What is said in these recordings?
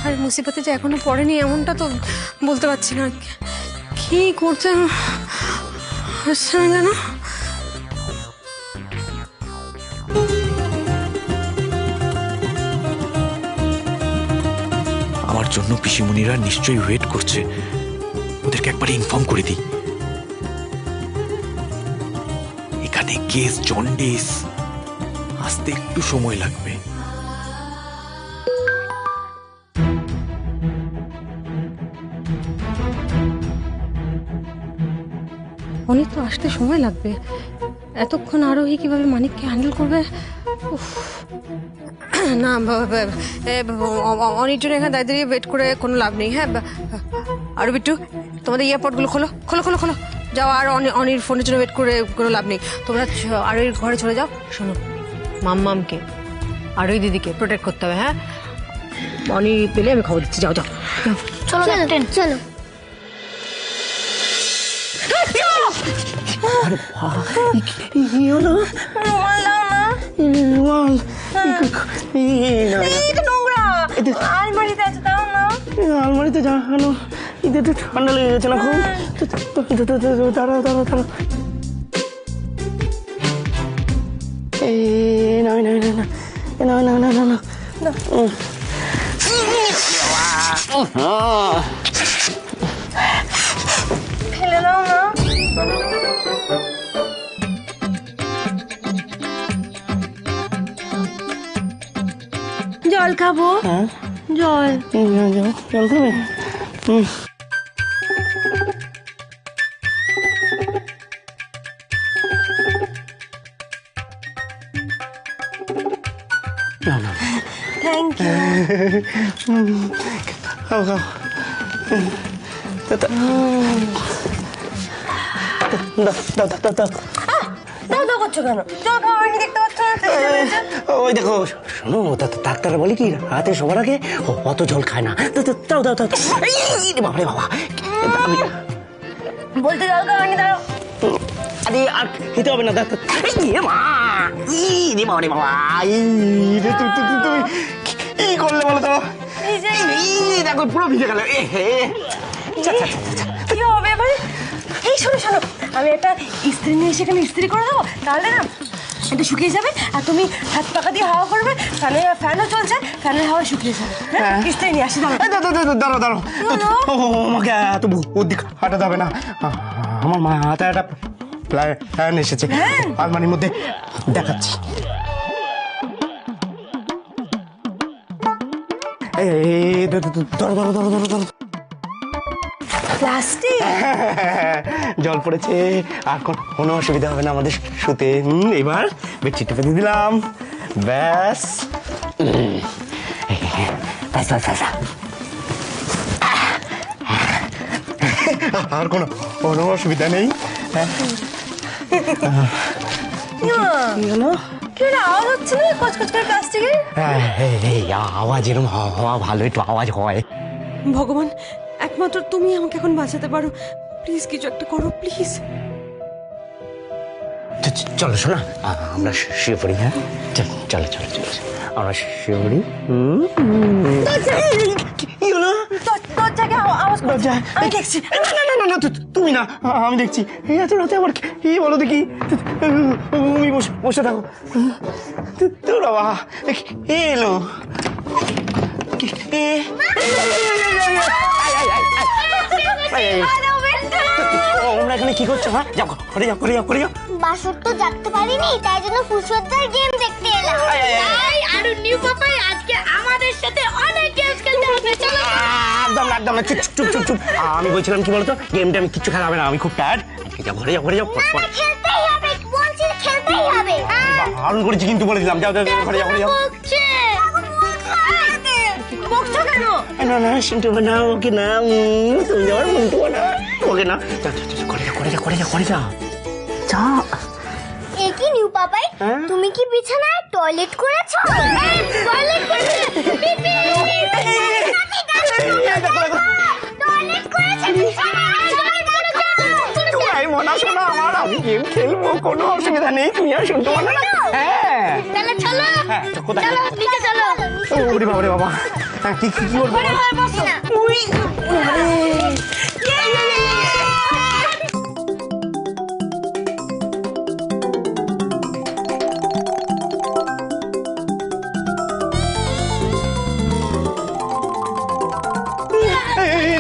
আর মুসিবতে যে এখনো পড়েনি এমনটা তো বলতে পারছি না। কি করছে জানো? আমার জন্য পিসিমণিরা নিশ্চয়ই ওয়েট করছে, ওদেরকে একবার ইনফর্ম করে দিই। এখানে কেস জন্ডিস, আসতে একটু সময় লাগবে। অনেক তো আসতে সময় লাগবে, এতক্ষণ আরোহী কিভাবে মানিককে হ্যান্ডেল করবে? না অনেকজন এখানে দাঁড়িয়ে দাঁড়িয়ে ওয়েট করে কোনো লাভ নেই। হ্যাঁ আরো বিট্টু, তোমাদের এয়ারপোর্টগুলো খোলো খোলো খোলো খোলো, যাও। আর অনির ফোনের জন্য ওয়েট করে কোনো লাভ নেই, তোমরা আরোহীর ঘরে চলে যাও। শোনো, মাম্মামকে আরোহী দিদিকে প্রোটেক্ট করতে হবে। হ্যাঁ, অনি পেলে আমি খবর দিচ্ছি। যাও যাও চলো ক্যাপ্টেন, চলো। আলমারিতে জানো ঈদের তো ঠান্ডা লেগে গেছে না খুব? দাঁড়াও দাঁড়াও দাঁড়াও, না না না না না না না না ফেলে দাও না। জল খাবো। জল জল খাবে? Thank you. খাও খাও। দাও দাও দাও দাও। দাও করছো কেন? জল খাওয়া হয়নি দেখতে পাচ্ছ না? ওই দেখো, শোনো, ডাক্তাররা বলে কি রাতে সবার আগে অত জল খায় না। দাও দাও দাও। বাবা রে বাবা, আমি বলতে জল খাওয়া হয়নি, দাঁড়াও। আরে আর খেতে হবে না ডাক্তার। বাবা রে বাবা, তুমি কি করলে বলো তো? দেখো পুরো ভিজে গেল। কি হবে এবার? এই শোনো শোনো, আমি একটা ইস্ত্রি নিয়ে সেখানে ইস্ত্রি করে দেবো, তাহলে না এটা শুকিয়ে যাবে। আর তুমি হাত পাকা দিয়ে হাওয়া করবে, ফ্যানও চলছে, ফ্যানের হাওয়া শুকিয়ে যাবে। হ্যাঁ, ইস্ত্রি নিয়ে আসি। দাঁড়াও দাঁড়াও, আমাকে এত ওদিক হাঁটাতে হবে না। আমার মাথায় একটা প্ল্যান এসেছে, আলমারির মধ্যে দেখাচ্ছি। ধরো ধরো ধরো ধরো ধরো। প্লাস্টিক জল পড়েছে, আর কোনো অসুবিধা হবে না আমাদের শুতে। এবার বেডশিট পেতে দিলাম, ব্যাস ব্যাস ব্যাস ব্যাস। আর কোনো অসুবিধা নেই। আওয়াজ হচ্ছে না কচকচ করে প্লাস্টিকের? আওয়াজ এরকম হওয়া ভালো, একটু আওয়াজ হয়। ভগবান, একমাত্র তুমি আমাকে এখন বাঁচাতে পারো। প্লিজ কিছু একটা করো, প্লিজ। চলো শোনা, আমরা শুয়ে পড়ি। হ্যাঁ চলো চলো চলো, আমরা শুয়ে পড়ি। কি হলো? আমি দেখছি। না তুমি না, আমি দেখছি। এত রাতে আবার কি বলো দেখি? তুমি বসে থাকো। তোর বাবা এলো। তোমরা এখানে কি করছো? হ্যাঁ যাও, করে যাও করে যাও করে যাও। বাসর তো জাগতে পারিনি, তাই জন্য ফুলসজ্জার গেম দেখতে এলাম। তাই আর নিউ পাপাই আজকে আমাদের সাথে অনেক গেমস খেলতে হবে। চলো। একদম একদম চুপ চুপ চুপ চুপ। আমি বলছিলাম কি বলতো, গেমটা আমি কিচ্ছু খেলা হবে না, আমি খুব টায়ার্ড। যাও ঘরে যাও করে যাও। খেলতেই হবে, বলছি খেলতেই হবে। বারণ করেছি কিন্তু, বলে দিলাম। যাও যাও ঘরে যাও করে যাও। বকছো কেন? না না শুনতে হবে না, ওকে না, তুমি যাওয়ার মনটু না, ওকে না। করে যাও করে যাও করে যাও করে যাও। যা। এ কি নিউ পাপাই, তুমি কি বিছানায় টয়লেট করেছো? টয়লেট করেছে? টয়লেট করেছে বিছানায়? মনা শোনা আমার, আমি গেম খেলবো, কোনো অসুবিধা নেই, তুমি আর শুনতে পারো না। হ্যাঁ তাহলে চলো। কোথায়? চলো নিচে চলো। ওরে বাবা রে বাবা। কি কি কি বলবো উই, এই,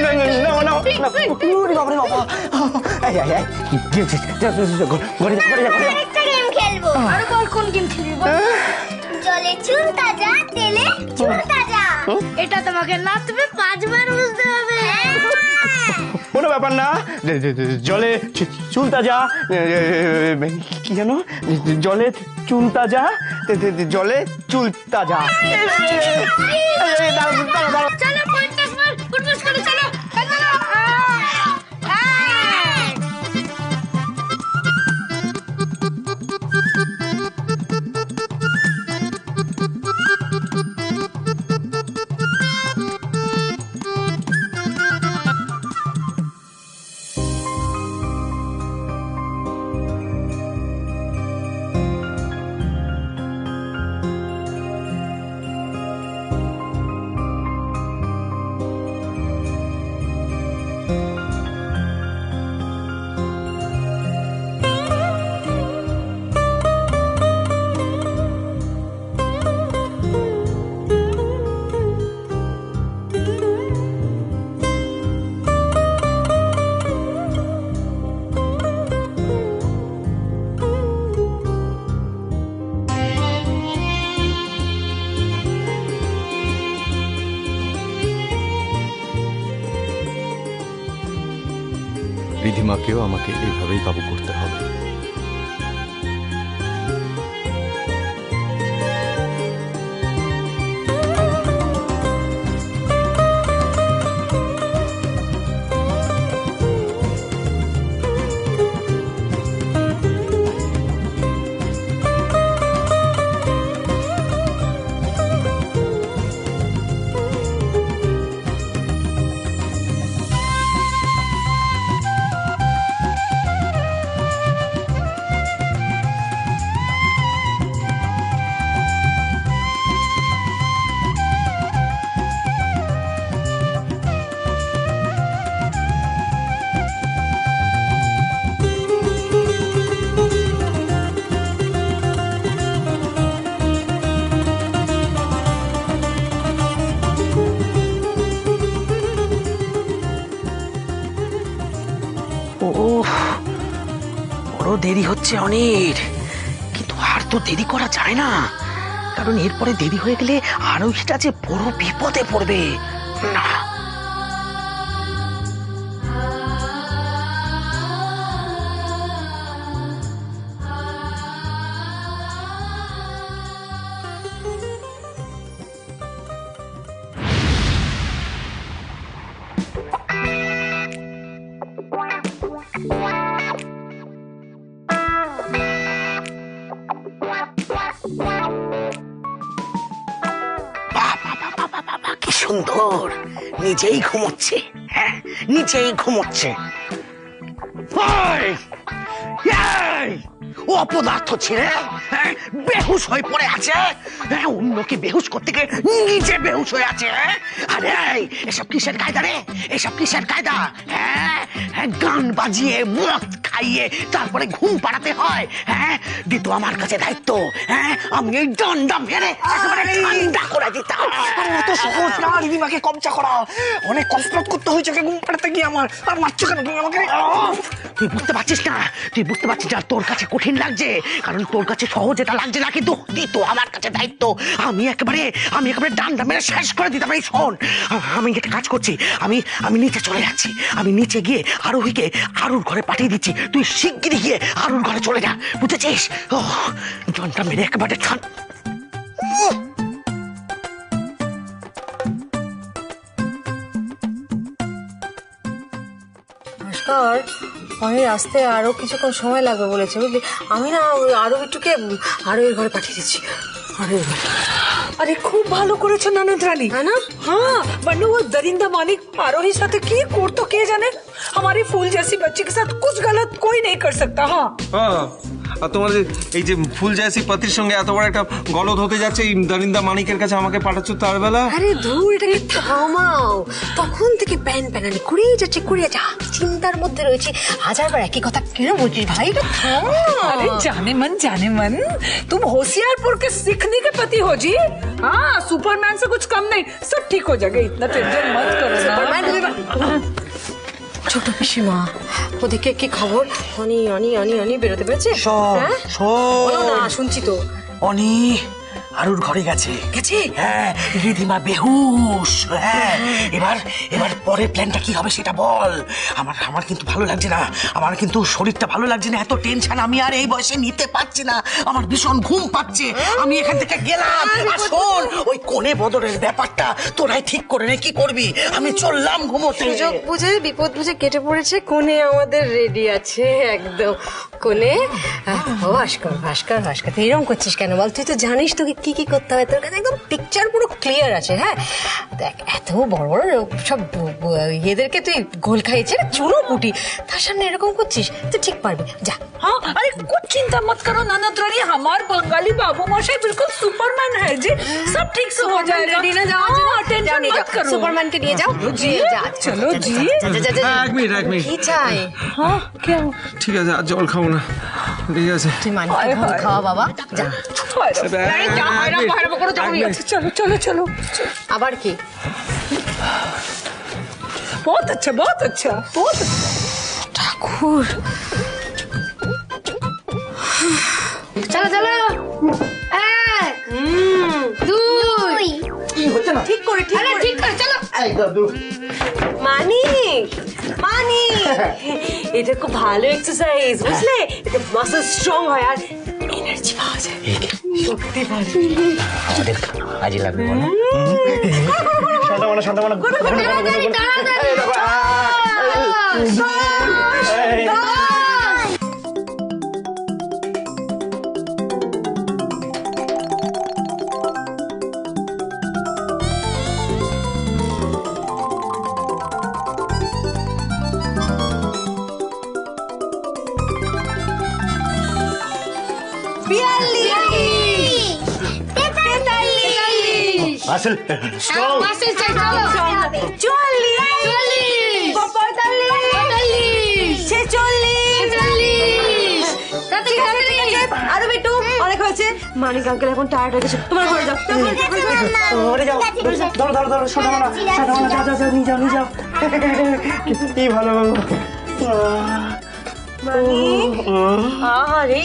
না, না, না, না, না, উরি বাবা রে বাবা। এই, এই, এই, কি হচ্ছে? যা, যা, যা, ঘরে যা, ঘরে যা, ঘরে যা। একটা গেম খেলবো আরো বল কোন গেম খেলবি বল? জলে চুন তাজা তেলে চুন তাজা এটা তোমাকে নাচবে 5 বার বুঝতে হবে কোনো ব্যাপার না, জলে চুল তাজা, কি জানো, জলে চুল তাজা, জলে চুল তাজা। দাঁড়াও, দাঁড়াও, দাঁড়াও। চলো 50 বার ফুটবল করে চলো চলো রিধিমাকেও আমাকে এইভাবেই কাবু করতে হবে। বড় দেরি হচ্ছে অনেক, কিন্তু আর তো দেরি করা যায় না, কারণ এরপরে দেরি হয়ে গেলে আরো সেটা যে বড় বিপদে পড়বে। না, কি সুন্দর, নিজেই ঘুমোচ্ছে। হ্যাঁ, নিজেই ঘুমোচ্ছে। ও অপদার্থ ছেলে, হ্যাঁ, বেহুশ হয়ে পড়ে আছে। হ্যাঁ, অন্যকে বেহুশ করতে গিয়ে নিজে বেহুশ হয়ে আছে। আরে এসব কিসের কায়দা রে? এসব কিসের কায়দা? হ্যাঁ, গান বাজিয়ে মদ খাইয়ে তারপরে ঘুম পাড়াতে হয়। হ্যাঁ, দিত আমার কাছে দায়িত্ব। হ্যাঁ, আমি এই ডান্ডা মেরে একেবারে ঠান্ডা করে দিতাম। আরে এত সহজ না রিধিমাকে কবজা করা, অনেক কসরত করতে হয়েছে ওকে ঘুম পাড়াতে গিয়ে আমার। আর মারছো কেন তুমি আমাকে? তুই বুঝতে পারছিস না, তুই বুঝতে পারছিস না তোর কাছে কঠিন লাগছে, কারণ তোর কাছে সহজ এটা লাগছে না, কিন্তু দিত আমার কাছে দায়িত্ব। আমি একেবারে ডান্ডা মেরে শেষ করে দিতাম। এই শোন, আমি একটা কাজ করছি, আমি নিচে চলে যাচ্ছি। আমি নিচে গিয়ে আরোহীকে আরুর ঘরে পাঠিয়ে দিচ্ছি। তুই শিগগিরই গিয়ে আরুর ঘরে চলে যা, বুঝেছিস? ও ডান্ডা মেরে একেবারে নমস্কার, অনেক আসতে আরো কিছুক্ষণ সময় লাগবে বলেছে, বুঝলি? আমি না ওই আরো একটুকে আরো এর ঘরে পাঠিয়ে দিচ্ছি। अरे खूब ভালো করেছো ননদ রানী, है ना? हाँ वरना वो दरिंदा मालिक आरोही साथे की कोट तो के जाने, हमारी फूल जैसी बच्ची के साथ कुछ गलत कोई नहीं कर सकता। हाँ আর তোমার এই যে ফুল জাসি পাতির সঙ্গে এত বড় একটা গলদ হতে যাচ্ছে এই দারিন্দা মানিকের কাছে আমাকে পাঠাচ্ছ তার বেলা। আরে ধুর, এটাকে থামাও। তখন থেকে প্যান প্যানানি করেই যাচ্ছে, চিন্তার মধ্যে রয়েছে। হাজারবার একই কথা কেন বলছিস ভাই? এটা থামাও। अरे जाने मन तुम होशियारपुर के सीखने के पति हो जी। हाँ, सुपरमैन से कुछ कम नहीं, सब ठीक हो जाएगा, इतना टेंशन मत करो ना। ছোট পিসিমা, ওদিকে কি খবর? অনি অনি অনি অনি বেরোতে পেরেছে? হ্যাঁ? বলো না, শুনছি তো। অনি আরুর ঘরে গেছে। গেছে? হ্যাঁ, রিধিমা বেহুশ। হ্যাঁ, এবার পরের প্ল্যানটা কি হবে সেটা বল। আমার কিন্তু ভালো লাগছে না, আমার কিন্তু শরীরটা ভালো লাগছে না, এত টেনশন আমি আর এই বয়সে নিতে পারছি না, আমার ভীষণ ঘুম পাচ্ছে। আমি এখান থেকে গেলাম। আর শোন, ওই কোণে বদরের ব্যাপারটা তোরাই ঠিক করে নে, কি করবি? আমি চললাম ঘুমোতে। সুযোগ বুঝে বিপদ বুঝে কেটে পড়েছে। কোণে আমাদের রেডি আছে একদম। কোণে ও ভাস্কর তুই এরকম করছিস কেন বল? তুই তো জানিস তোকে কি কি করতে হবে, তোর কাছে একদম পিকচার পুরো ক্লিয়ার আছে। হ্যাঁ, দেখ এত বড় বড় সব এদেরকে তুই গোল খাইয়েছে চুনো পুটি, তার সামনে এরকম করছিস, তুই ঠিক পারবি। যা। हाँ, अरे कुछ चिंता मत करो ननद रानी, हमारे बंगाली बाबू मोशाई बिल्कुल सुपरमैन है जी, सब ठीक से हो जाएगा। हाँ, टेंशन मत करो। সুপারম্যান কে নিয়ে যাও। জি, যা। चलो जी। এক মিনিট কি চাই? हाँ, क्या? ঠিক আছে, আর জল খাবো না, ঠিক আছে। তুই মানিকে ভোগ খাওয়া বাবা, যা। चलो चलो चलो। আবার কি? बहुत अच्छा बहुत अच्छा बहुत अच्छा। ঠাকুর, চলো চলো, এক দুই। ঠিক করে ঠিক করে চলো। মানিক এটা খুব ভালো এক্সারসাইজ, বুঝলে? এটা মাসল স্ট্রং হয় আর এনার্জি পাওয়া যায়, শক্তি পাওয়া যায়। আমাদের কাজে লাগবে বলো। শান্ত মনে আসল স্ট্রং। আরো একটু অনেক হয়েছে। মানিক আঙ্কেল এখন টায়ার্ড হয়ে গেছে, তোমার ঘরে যাও। ঘরে যাও, ধরো শোনো না, যাও নিয়ে যাও। কি ভালো আরে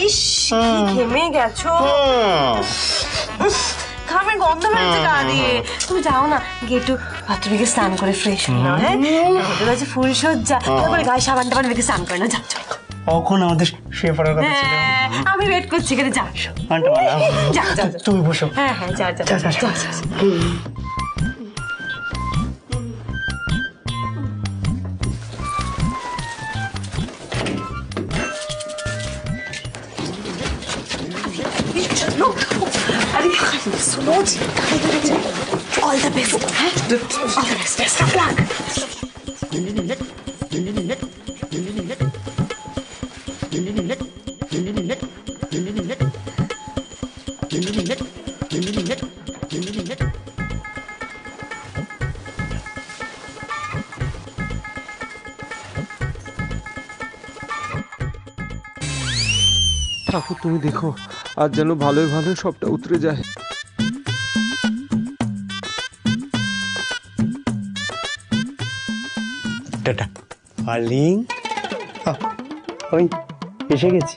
ঘেমে গেছো, ঘামের গন্ধ বেরোচ্ছে গা দিয়ে। তুমি যাও না, গিয়ে একটু বাথরুমে গিয়ে স্নান করে ফ্রেশ হয়ে নাও। হ্যাঁ, ওদের আছে ফুল সজ্জা, তারপরে গায়ে সাবান টাবান মেখে স্নান করে নাও। যাও যাও। কখন আমাদের শুয়ে পড়ার কথা ছিল? আমি ওয়েট করছি এখানে, যাও। যাও তুমি বসো। হ্যাঁ যাও। All the best. All the best. Best of luck. ঠাকুর তুমি দেখো, আর যেন ভালোই ভালো সবটা উতরে যায়। টাটা ডার্লিং, আমি এসে গেছি।